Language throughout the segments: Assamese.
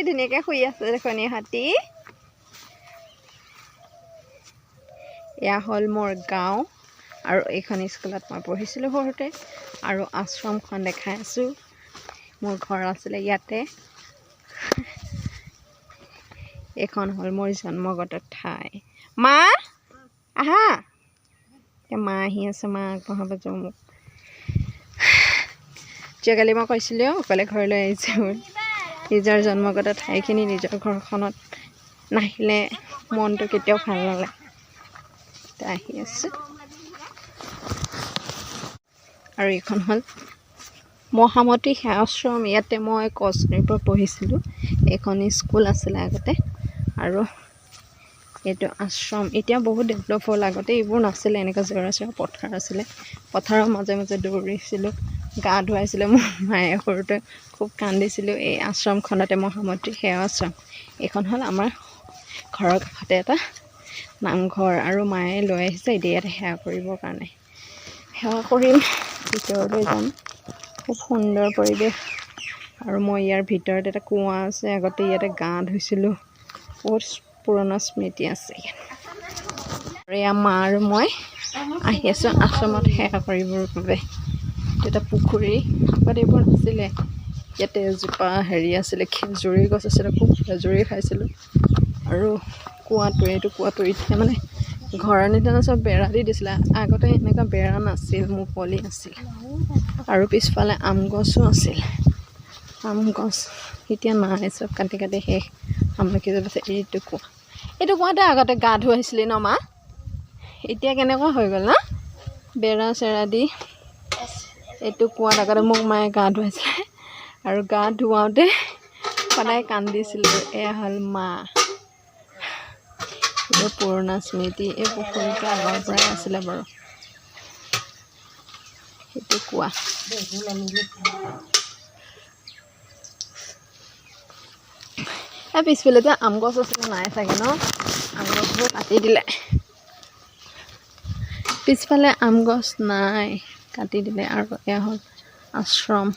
ধুনীয়াকৈ শুই আছে দেখোন ইহঁতি এয়া হ'ল মোৰ গাঁও আৰু এইখন স্কুলত মই পঢ়িছিলোঁ সৰুতে আৰু আশ্ৰমখন দেখাই আছোঁ মোৰ ঘৰ আছিলে ইয়াতে এইখন হ'ল মোৰ জন্মগত ঠাই মা আহা মা আহি আছে মা আগবঢ়াব যাওঁ মোক যোৱাকালি মই কৈছিলোঁ অকলে ঘৰলৈ আহিছোঁ নিজৰ জন্মগত ঠাইখিনি নিজৰ ঘৰখনত নাহিলে মনটো কেতিয়াও ভাল নালাগে আহি আছোঁ আৰু এইখন হ'ল মহামতী সেৱা আশ্ৰম ইয়াতে মই ক শ্ৰেণীৰ পৰা পঢ়িছিলোঁ এইখন স্কুল আছিলে আগতে আৰু এইটো আশ্ৰম এতিয়া বহুত ডেভেলপ হ'ল আগতে এইবোৰ নাছিলে এনেকুৱা জেগা পথাৰ আছিলে পথাৰৰ মাজে মাজে দৌৰিছিলোঁ গা ধুৱাইছিলে মোৰ মায়ে সৰুতে খুব কান্দিছিলোঁ এই আশ্ৰমখনতে মহামতী সেৱা আশ্ৰম এইখন হ'ল আমাৰ ঘৰৰ কাষতে এটা নামঘৰ আৰু মায়ে লৈ আহিছে এতিয়া ইয়াতে সেৱা কৰিবৰ কাৰণে সেৱা কৰিম ভিতৰলৈ যাম খুব সুন্দৰ পৰিৱেশ আৰু মই ইয়াৰ ভিতৰত এটা কুঁৱা আছে আগতে ইয়াতে গা ধুইছিলোঁ বহুত পুৰণা স্মৃতি আছে আৰু এয়া মা আৰু মই আহি আছোঁ আশ্ৰমত সেৱা কৰিবৰ বাবে এটা পুখুৰী আগত এইবোৰ নাছিলে ইয়াতে এজোপা হেৰি আছিলে খেজুৰী গছ আছিলে খুব খেজুৰী খাইছিলোঁ আৰু এইটো কুঁৱাটো এতিয়া মানে ঘৰৰ নিচিনা চব বেৰা দি দিছিলে আগতে এনেকুৱা বেৰা নাছিল মুকলি আছিল আৰু পিছফালে আম গছো আছিল আম গছ এতিয়া নাই চব কাটি কাটি শেষ আমলখি গছ আছে এইটো কুঁৱাতে আগতে গা ধুৱাইছিলে ন মা এতিয়া কেনেকুৱা হৈ গ'ল না বেৰা চেৰা দি এইটো কুঁৱাত আগতে মোক মায়ে গা ধুৱাইছিলে আৰু গা ধুৱাওঁতে সদায় কান্দিছিলোঁ এয়া হ'ল মা এইটো পুৰণা স্মৃতি এই পুখুৰীটো আগৰ পৰাই আছিলে বাৰু সেইটো কুঁৱা এই পিছফালে যে আম গছ আছিলে নাই চাগে ন আম গছবোৰ কাটি দিলে পিছফালে আম গছ নাই কাটি দিলে আৰু এয়া হ'ল আশ্ৰম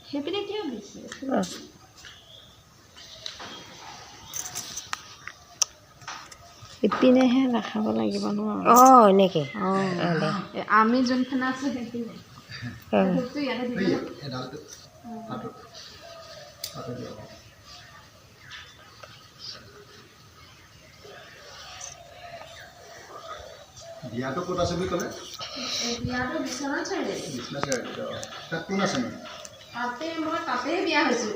সেইপিনে কিয় দিছে ইপিনেহে ৰাখাব লাগিব ন এনেকৈ আমি যোনখানে আছে সেইপিনে বিয়াটো ক'ত আছে বুলি ক'লে বিয়াটো বিশ্বনাথ চাৰিআলি তাত কোন আছে নো মই তাতেই বিয়া হৈছোঁ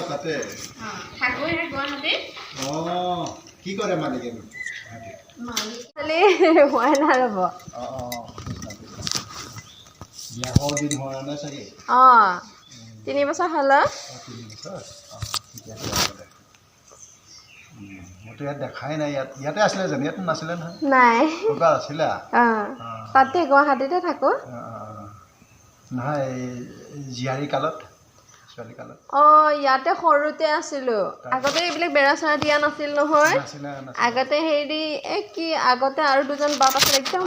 তাতে থাকোঁ গুৱাহাটীত কি কৰে মালিকে হোৱাই নাই ৰ'ব বিয়া হোৱাৰ দিন হোৱা নাই চাগে 3 বছৰ হ'ল 3 বছৰ মইতো ইয়াত দেখাই নাই ইয়াতে আছিলে জানো ইয়াত নাছিলে নহয় নাই ক'ৰবাত আছিলে তাতে গুৱাহাটীতে থাকোঁ নহয় জীয়াৰী কালত ছোৱালী কালত ইয়াতে সৰুতে আছিলোঁ আগতে এইবিলাক বেৰা চেৰা দিয়া নাছিল নহয় আগতে হেৰি কি আগতে আৰু দুজন বাপ আছিলে একদম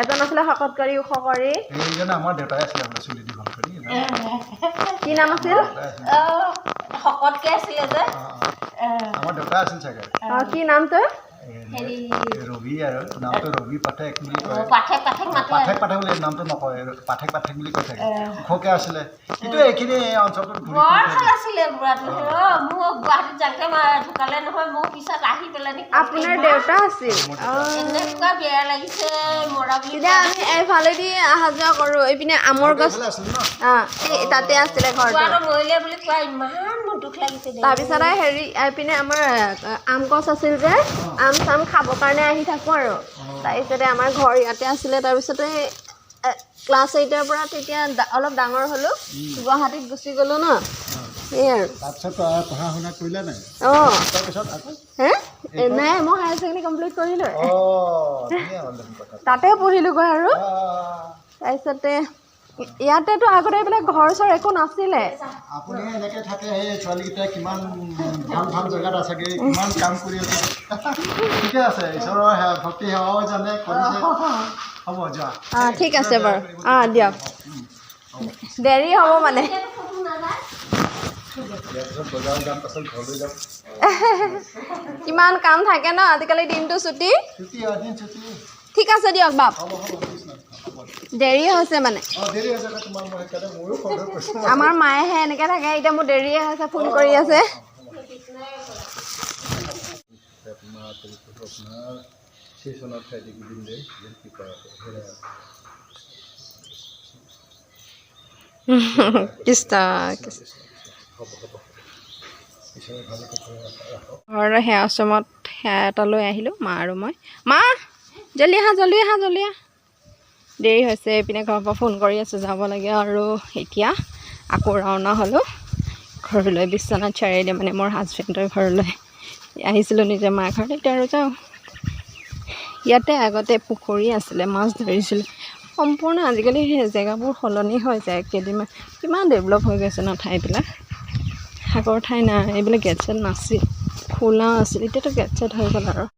এজন আছিলে শকত কৰি ওখ কৰি আমাৰ দেউতাই আছিলে চুলি দীঘল কৰি কি নাম আছিল শকতকৈ আছিলে যে আমাৰ দেউতা আছিল চাগে কি নামটো ৰবি আৰু নামটো ৰবি পাঠেক বুলি কয় পাঠেক পাঠেক বুলি নামটো নকয় পাঠেক বুলি কৈ থাকে ওখকৈ আছিলে কিন্তু এইখিনি অঞ্চলটোত বৰ ভাল আছিলে বুঢ়াটো মোৰ গুৱাহাটীত যাওঁতে ঢুকালে নহয় মোৰ পিছত আহি পেলাই আপোনাৰ দেউতা আছিল এনেকুৱা বেয়া লাগিছে মৰা বুলি তেতিয়া আমি এইফালেদি অহা যোৱা কৰোঁ এইপিনে আমৰ গছ তাতে আছিলে ঘৰটো মৰিলে বুলি কোৱা ইমান মোৰ দুখ লাগিছে তাৰপিছত হেৰি এইপিনে আমাৰ আম গছ আছিল যে আম চাম খাবৰ কাৰণে আহি থাকোঁ আৰু তাৰপিছতে আমাৰ ঘৰ ইয়াতে আছিলে তাৰপিছতে ক্লাছ 8ৰ পৰা তেতিয়া অলপ ডাঙৰ হ'লোঁ গুৱাহাটীত গুচি গ'লোঁ ন এই আৰু তাৰপিছত পঢ়া শুনা কৰিলা নাই অঁ তাৰপিছত আকৌ হে নাই মই হায়াৰ ছেকেণ্ডেৰী কমপ্লিট কৰিলোঁ ধুনীয়া হ'ল দেখোন কথা তাতে পঢ়িলোঁগৈ আৰু তাৰপিছতে ইয়াতেতো আগতে এইবিলাক ঘৰ চৰ একো নাছিলে আপুনি এনেকৈ থাকে সেই ছোৱালীকেইটাই কিমান ভাল ভাল জেগাত আছেগৈ কিমান কাম কৰি আছে ঠিকে আছে ঈশ্বৰৰ ভক্তি সেৱাও জানে কৰিছে হ'ব যোৱা অঁ ঠিক আছে বাৰু অঁ দিয়ক দেৰি হ'ব মানে বজাৰ যাম পাছত ঘৰলৈ যাম কিমান কাম থাকে ন আজিকালি দিনটো ছুটি ছুটি দিন ছুটি ঠিক আছে দিয়ক বাপ হ'ব কৃষ্ণ হ'ব দেৰি হৈছে মানে দেৰি হৈছে তোমাৰ মই সেইকাৰণে ময়ো সন্দেহ কৰিছোঁ আমাৰ মায়েহে এনেকৈ থাকে এতিয়া মোৰ দেৰিয়ে হৈছে ফোন কৰি আছে আপোনাৰ ষ্টেচনত খাই দিম দে কি কয় কৃষ্ণ ঘৰৰ সেৱা আশ্ৰমত সেৱা এটা লৈ আহিলোঁ মা আৰু মই মা জল্দি আহা জল্দি আহা জল্দি আহা দেৰি হৈছে এইপিনে ঘৰৰ পৰা ফোন কৰি আছে যাব লাগে আৰু এতিয়া আকৌ ৰাওনা হ'লোঁ ঘৰলৈ বিশ্বনাথ চাৰিআলি মানে মোৰ হাজবেণ্ডৰ ঘৰলৈ আহিছিলোঁ নিজে মাৰ ঘৰত এতিয়া আৰু যাওঁ ইয়াতে আগতে পুখুৰী আছিলে মাছ ধৰিছিলোঁ সম্পূৰ্ণ আজিকালি সেই জেগাবোৰ সলনি হৈ যায় কেইদিনমান কিমান ডেভেলপ হৈ গৈছে ন ঠাইবিলাক আগৰ ঠাই নাই এইবিলাক গেট চেট নাছিল খোলা আছিল এতিয়াতো গেট চেট হৈ গ'ল আৰু